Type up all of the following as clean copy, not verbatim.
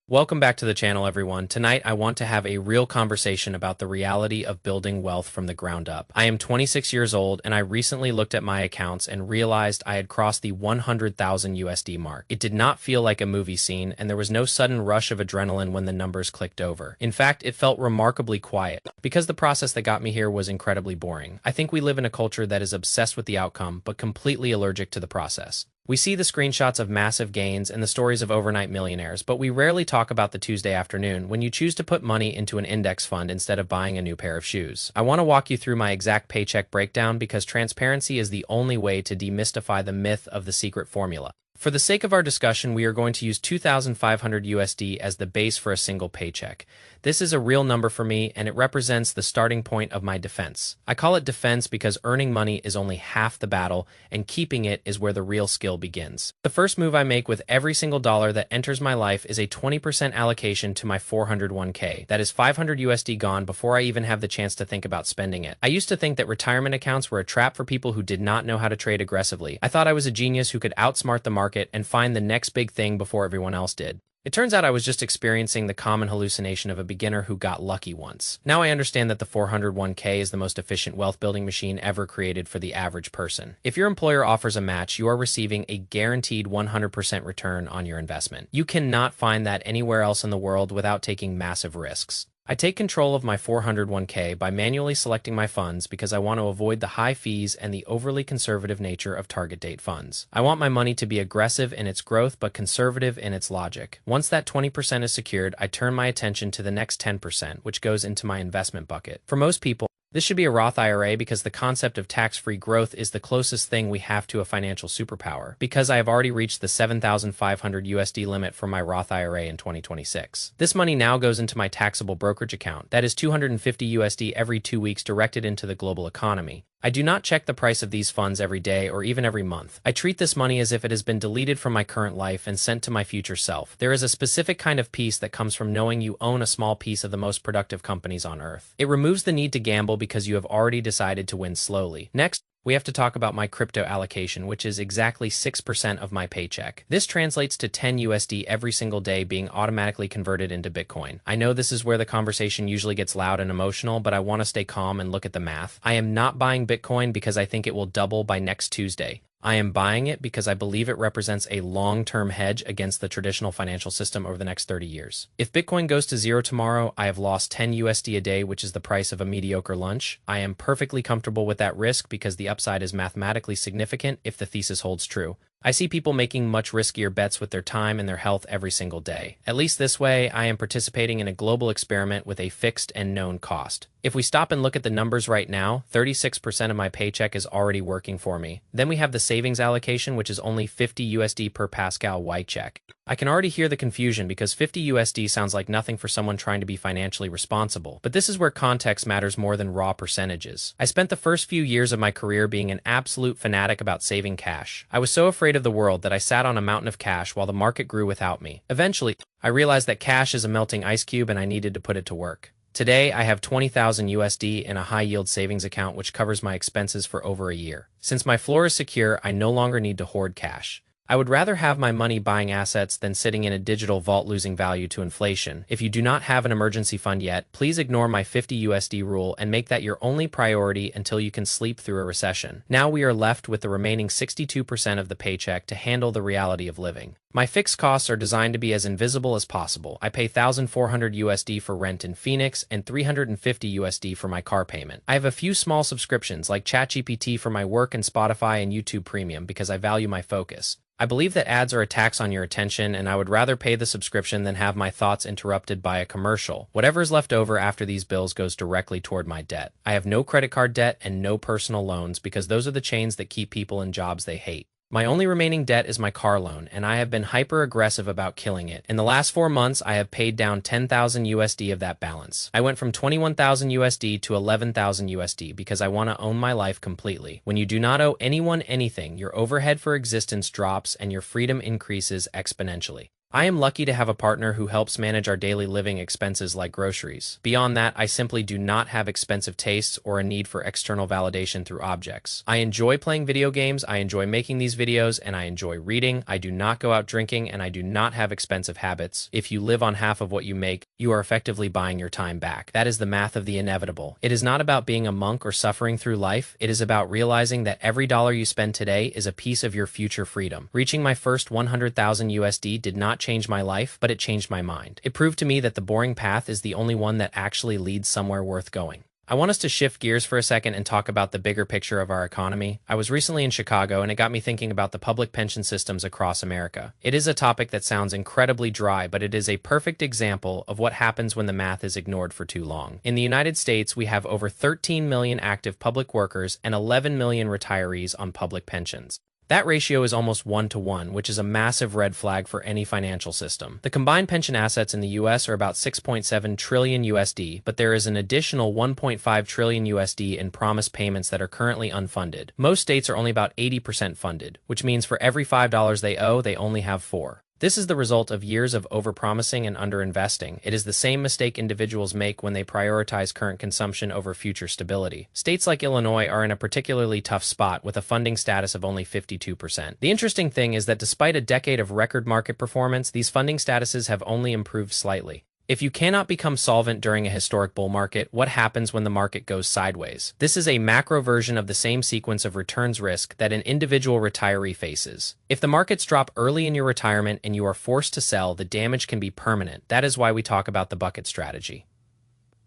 Welcome back to the channel, everyone. Tonight, I want to have a real conversation about the reality of building wealth from the ground up. I am 26 years old, and I recently looked at my accounts and realized I had crossed the 100,000 USD mark. It did not feel like a movie scene, and there was no sudden rush of adrenaline when the numbers clicked over. In fact, it felt remarkably quiet, because the process that got me here was incredibly boring. I think we live in a culture that is obsessed with the outcome, but completely allergic to the process. We see the screenshots of massive gains and the stories of overnight millionaires, but we rarely talk about the Tuesday afternoon when you choose to put money into an index fund instead of buying a new pair of shoes. I want to walk you through my exact paycheck breakdown because transparency is the only way to demystify the myth of the secret formula. For the sake of our discussion, we are going to use 2,500 USD as the base for a single paycheck. This is a real number for me, and it represents the starting point of my defense. I call it defense because earning money is only half the battle, and keeping it is where the real skill begins. The first move I make with every single dollar that enters my life is a 20% allocation to my 401k. That is 500 USD gone before I even have the chance to think about spending it. I used to think that retirement accounts were a trap for people who did not know how to trade aggressively. I thought I was a genius who could outsmart the market and find the next big thing before everyone else did. It turns out I was just experiencing the common hallucination of a beginner who got lucky once. Now I understand that the 401k is the most efficient wealth-building machine ever created for the average person. If your employer offers a match, you are receiving a guaranteed 100% return on your investment. You cannot find that anywhere else in the world without taking massive risks. I take control of my 401k by manually selecting my funds because I want to avoid the high fees and the overly conservative nature of target date funds. I want my money to be aggressive in its growth but conservative in its logic. Once that 20% is secured, I turn my attention to the next 10%, which goes into my investment bucket. For most people, this should be a Roth IRA because the concept of tax-free growth is the closest thing we have to a financial superpower. Because I have already reached the 7,500 USD limit for my Roth IRA in 2026. This money now goes into my taxable brokerage account. That is 250 USD every 2 weeks directed into the global economy. I do not check the price of these funds every day or even every month. I treat this money as if it has been deleted from my current life and sent to my future self. There is a specific kind of peace that comes from knowing you own a small piece of the most productive companies on earth. It removes the need to gamble because you have already decided to win slowly. Next, we have to talk about my crypto allocation, which is exactly 6% of my paycheck. This translates to 10 USD every single day being automatically converted into Bitcoin. I know this is where the conversation usually gets loud and emotional, but I want to stay calm and look at the math. I am not buying Bitcoin because I think it will double by next Tuesday. I am buying it because I believe it represents a long-term hedge against the traditional financial system over the next 30 years. If Bitcoin goes to zero tomorrow, I have lost 10 USD a day, which is the price of a mediocre lunch. I am perfectly comfortable with that risk because the upside is mathematically significant if the thesis holds true. I see people making much riskier bets with their time and their health every single day. At least this way, I am participating in a global experiment with a fixed and known cost. If we stop and look at the numbers right now, 36% of my paycheck is already working for me. Then we have the savings allocation, which is only 50 USD per Pascal white check. I can already hear the confusion because 50 USD sounds like nothing for someone trying to be financially responsible. But this is where context matters more than raw percentages. I spent the first few years of my career being an absolute fanatic about saving cash. I was so afraid of the world that I sat on a mountain of cash while the market grew without me. Eventually, I realized that cash is a melting ice cube and I needed to put it to work. Today, I have 20,000 USD in a high-yield savings account which covers my expenses for over a year. Since my floor is secure, I no longer need to hoard cash. I would rather have my money buying assets than sitting in a digital vault losing value to inflation. If you do not have an emergency fund yet, please ignore my 50 USD rule and make that your only priority until you can sleep through a recession. Now we are left with the remaining 62% of the paycheck to handle the reality of living. My fixed costs are designed to be as invisible as possible. I pay 1,400 USD for rent in Phoenix and 350 USD for my car payment. I have a few small subscriptions like ChatGPT for my work and Spotify and YouTube Premium because I value my focus. I believe that ads are a tax on your attention, and I would rather pay the subscription than have my thoughts interrupted by a commercial. Whatever is left over after these bills goes directly toward my debt. I have no credit card debt and no personal loans because those are the chains that keep people in jobs they hate. My only remaining debt is my car loan, and I have been hyper-aggressive about killing it. In the last 4 months, I have paid down 10,000 USD of that balance. I went from 21,000 USD to 11,000 USD because I want to own my life completely. When you do not owe anyone anything, your overhead for existence drops and your freedom increases exponentially. I am lucky to have a partner who helps manage our daily living expenses like groceries. Beyond that, I simply do not have expensive tastes or a need for external validation through objects. I enjoy playing video games, I enjoy making these videos, and I enjoy reading. I do not go out drinking, and I do not have expensive habits. If you live on half of what you make, you are effectively buying your time back. That is the math of the inevitable. It is not about being a monk or suffering through life. It is about realizing that every dollar you spend today is a piece of your future freedom. Reaching my first 100,000 USD did not change my life, but it changed my mind. It proved to me that the boring path is the only one that actually leads somewhere worth going. I want us to shift gears for a second and talk about the bigger picture of our economy. I was recently in Chicago, and it got me thinking about the public pension systems across America. It is a topic that sounds incredibly dry, but it is a perfect example of what happens when the math is ignored for too long. In the United States, we have over 13 million active public workers and 11 million retirees on public pensions. That ratio is almost 1-to-1, which is a massive red flag for any financial system. The combined pension assets in the US are about 6.7 trillion USD, but there is an additional 1.5 trillion USD in promised payments that are currently unfunded. Most states are only about 80% funded, which means for every $5 they owe, they only have 4. This is the result of years of overpromising and underinvesting. It is the same mistake individuals make when they prioritize current consumption over future stability. States like Illinois are in a particularly tough spot with a funding status of only 52%. The interesting thing is that despite a decade of record market performance, these funding statuses have only improved slightly. If you cannot become solvent during a historic bull market, what happens when the market goes sideways? This is a macro version of the same sequence of returns risk that an individual retiree faces. If the markets drop early in your retirement and you are forced to sell, the damage can be permanent. That is why we talk about the bucket strategy.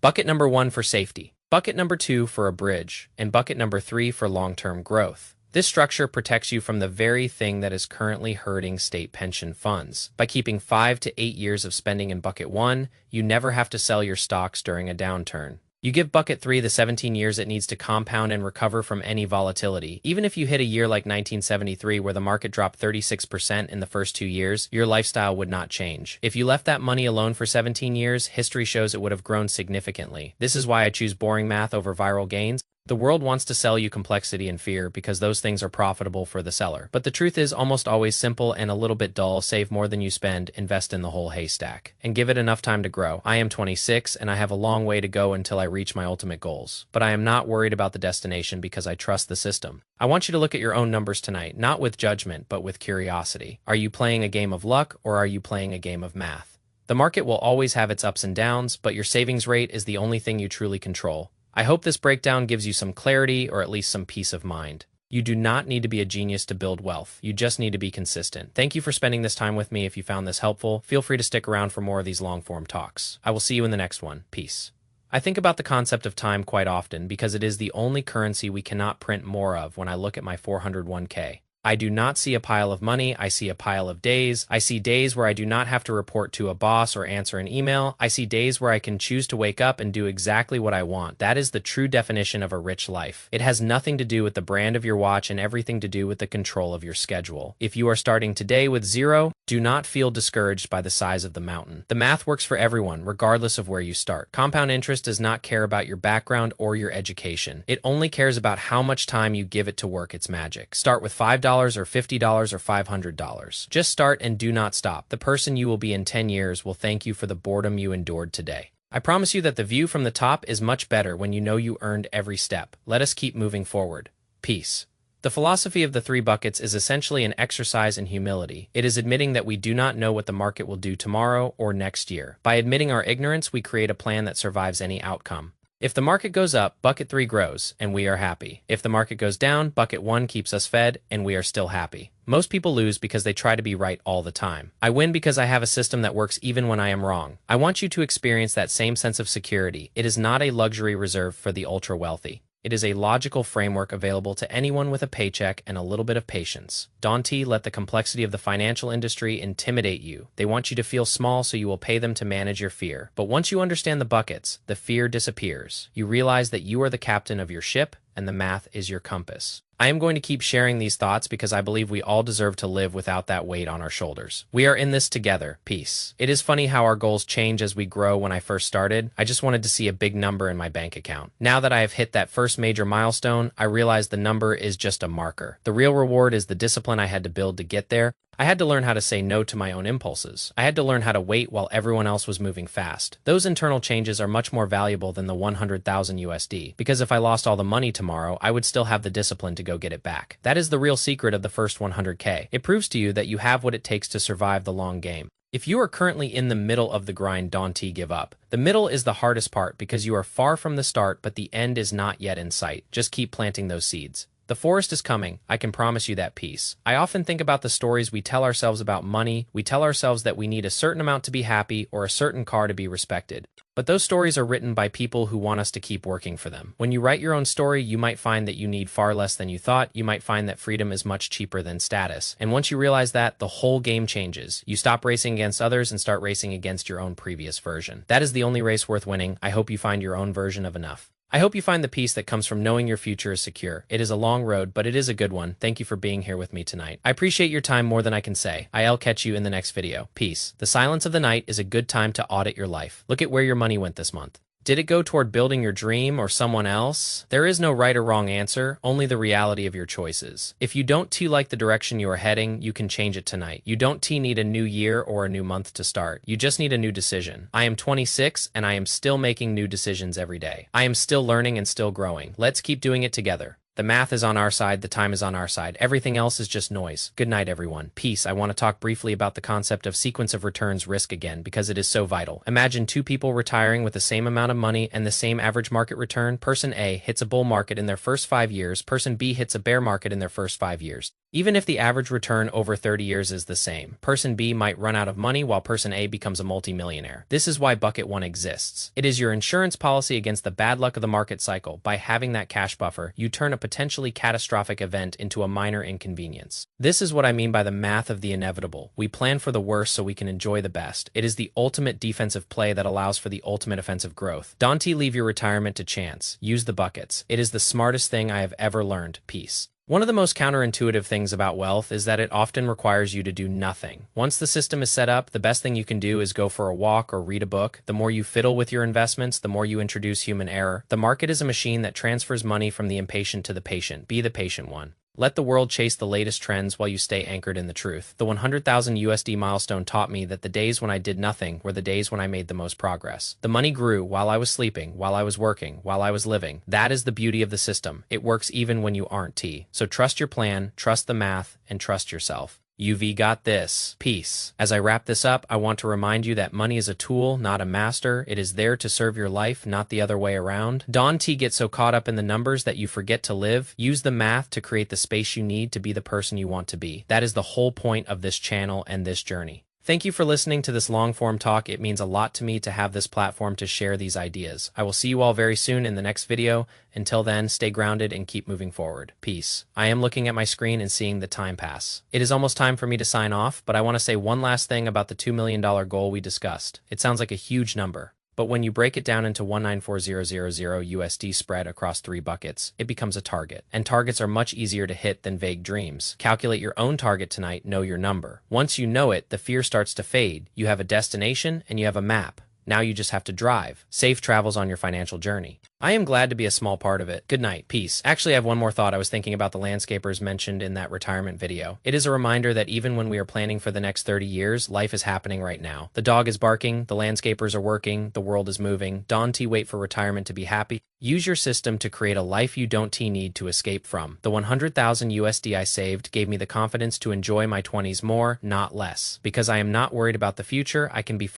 Bucket number 1 for safety, bucket number 2 for a bridge, and bucket number 3 for long-term growth. This structure protects you from the very thing that is currently hurting state pension funds. By keeping 5 to 8 years of spending in bucket 1, you never have to sell your stocks during a downturn. You give bucket 3 the 17 years it needs to compound and recover from any volatility. Even if you hit a year like 1973 where the market dropped 36% in the first 2 years, your lifestyle would not change. If you left that money alone for 17 years, history shows it would have grown significantly. This is why I choose boring math over viral gains. The world wants to sell you complexity and fear because those things are profitable for the seller. But the truth is almost always simple and a little bit dull. Save more than you spend, invest in the whole haystack, and give it enough time to grow. I am 26 and I have a long way to go until I reach my ultimate goals. But I am not worried about the destination because I trust the system. I want you to look at your own numbers tonight, not with judgment, but with curiosity. Are you playing a game of luck or are you playing a game of math? The market will always have its ups and downs, but your savings rate is the only thing you truly control. I hope this breakdown gives you some clarity or at least some peace of mind. You do not need to be a genius to build wealth. You just need to be consistent. Thank you for spending this time with me. If you found this helpful, feel free to stick around for more of these long-form talks. I will see you in the next one. Peace. I think about the concept of time quite often because it is the only currency we cannot print more of when I look at my 401k. I do not see a pile of money, I see a pile of days. I see days where I do not have to report to a boss or answer an email. I see days where I can choose to wake up and do exactly what I want. That is the true definition of a rich life. It has nothing to do with the brand of your watch and everything to do with the control of your schedule. If you are starting today with 0, do not feel discouraged by the size of the mountain. The math works for everyone, regardless of where you start. Compound interest does not care about your background or your education. It only cares about how much time you give it to work its magic. Start with $5 or $50 or $500. Just start and do not stop. The person you will be in 10 years will thank you for the boredom you endured today. I promise you that the view from the top is much better when you know you earned every step. Let us keep moving forward. Peace. The philosophy of the 3 buckets is essentially an exercise in humility. It is admitting that we do not know what the market will do tomorrow or next year. By admitting our ignorance, we create a plan that survives any outcome. If the market goes up, bucket 3 grows, and we are happy. If the market goes down, bucket 1 keeps us fed, and we are still happy. Most people lose because they try to be right all the time. I win because I have a system that works even when I am wrong. I want you to experience that same sense of security. It is not a luxury reserved for the ultra-wealthy. It is a logical framework available to anyone with a paycheck and a little bit of patience. Don't let the complexity of the financial industry intimidate you. They want you to feel small so you will pay them to manage your fear. But once you understand the buckets, the fear disappears. You realize that you are the captain of your ship and the math is your compass. I am going to keep sharing these thoughts because I believe we all deserve to live without that weight on our shoulders. We are in this together. Peace. It is funny how our goals change as we grow. When I first started, I just wanted to see a big number in my bank account. Now that I have hit that first major milestone, I realize the number is just a marker. The real reward is the discipline I had to build to get there. I had to learn how to say no to my own impulses. I had to learn how to wait while everyone else was moving fast. Those internal changes are much more valuable than the 100,000 USD, because if I lost all the money tomorrow, I would still have the discipline to go get it back. That is the real secret of the first 100K. It proves to you that you have what it takes to survive the long game. If you are currently in the middle of the grind, don't give up. The middle is the hardest part because you are far from the start, but the end is not yet in sight. Just keep planting those seeds. The forest is coming, I can promise you that peace. I often think about the stories we tell ourselves about money. We tell ourselves that we need a certain amount to be happy or a certain car to be respected. But those stories are written by people who want us to keep working for them. When you write your own story, you might find that you need far less than you thought. You might find that freedom is much cheaper than status. And once you realize that, the whole game changes. You stop racing against others and start racing against your own previous version. That is the only race worth winning. I hope you find your own version of enough. I hope you find the peace that comes from knowing your future is secure. It is a long road, but it is a good one. Thank you for being here with me tonight. I appreciate your time more than I can say. I'll catch you in the next video. Peace. The silence of the night is a good time to audit your life. Look at where your money went this month. Did it go toward building your dream or someone else? There is no right or wrong answer, only the reality of your choices. If you don't like the direction you are heading, you can change it tonight. You don't need a new year or a new month to start. You just need a new decision. I am 26 and I am still making new decisions every day. I am still learning and still growing. Let's keep doing it together. The math is on our side, the time is on our side. Everything else is just noise. Good night, everyone. Peace. I want to talk briefly about the concept of sequence of returns risk again, because it is so vital. Imagine two people retiring with the same amount of money and the same average market return. Person A hits a bull market in their first 5 years. Person B hits a bear market in their first 5 years. Even if the average return over 30 years is the same, person B might run out of money while person A becomes a multimillionaire. This is why Bucket 1 exists. It is your insurance policy against the bad luck of the market cycle. By having that cash buffer, you turn a potentially catastrophic event into a minor inconvenience. This is what I mean by the math of the inevitable. We plan for the worst so we can enjoy the best. It is the ultimate defensive play that allows for the ultimate offensive growth. Don't leave your retirement to chance. Use the buckets. It is the smartest thing I have ever learned. Peace. One of the most counterintuitive things about wealth is that it often requires you to do nothing. Once the system is set up, the best thing you can do is go for a walk or read a book. The more you fiddle with your investments, the more you introduce human error. The market is a machine that transfers money from the impatient to the patient. Be the patient one. Let the world chase the latest trends while you stay anchored in the truth. The 100,000 USD milestone taught me that the days when I did nothing were the days when I made the most progress. The money grew while I was sleeping, while I was working, while I was living. That is the beauty of the system. It works even when you aren't T. So trust your plan, trust the math, and trust yourself. UV got this. Peace. As I wrap this up, I want to remind you that money is a tool, not a master. It is there to serve your life, not the other way around. Don't get so caught up in the numbers that you forget to live. Use the math to create the space you need to be the person you want to be. That is the whole point of this channel and this journey. Thank you for listening to this long-form talk. It means a lot to me to have this platform to share these ideas. I will see you all very soon in the next video. Until then, stay grounded and keep moving forward. Peace. I am looking at my screen and seeing the time pass. It is almost time for me to sign off, but I want to say one last thing about the $2 million goal we discussed. It sounds like a huge number. But when you break it down into 194,000 USD spread across 3 buckets, it becomes a target. And targets are much easier to hit than vague dreams. Calculate your own target tonight, know your number. Once you know it, the fear starts to fade. You have a destination and you have a map. Now you just have to drive. Safe travels on your financial journey. I am glad to be a small part of it. Good night. Peace. Actually, I have one more thought. I was thinking about the landscapers mentioned in that retirement video. It is a reminder that even when we are planning for the next 30 years, life is happening right now. The dog is barking, the landscapers are working, the world is moving. Don't wait for retirement to be happy. Use your system to create a life you don't need to escape from. The 100,000 USD I saved gave me the confidence to enjoy my 20s more, not less. Because I am not worried about the future, I can be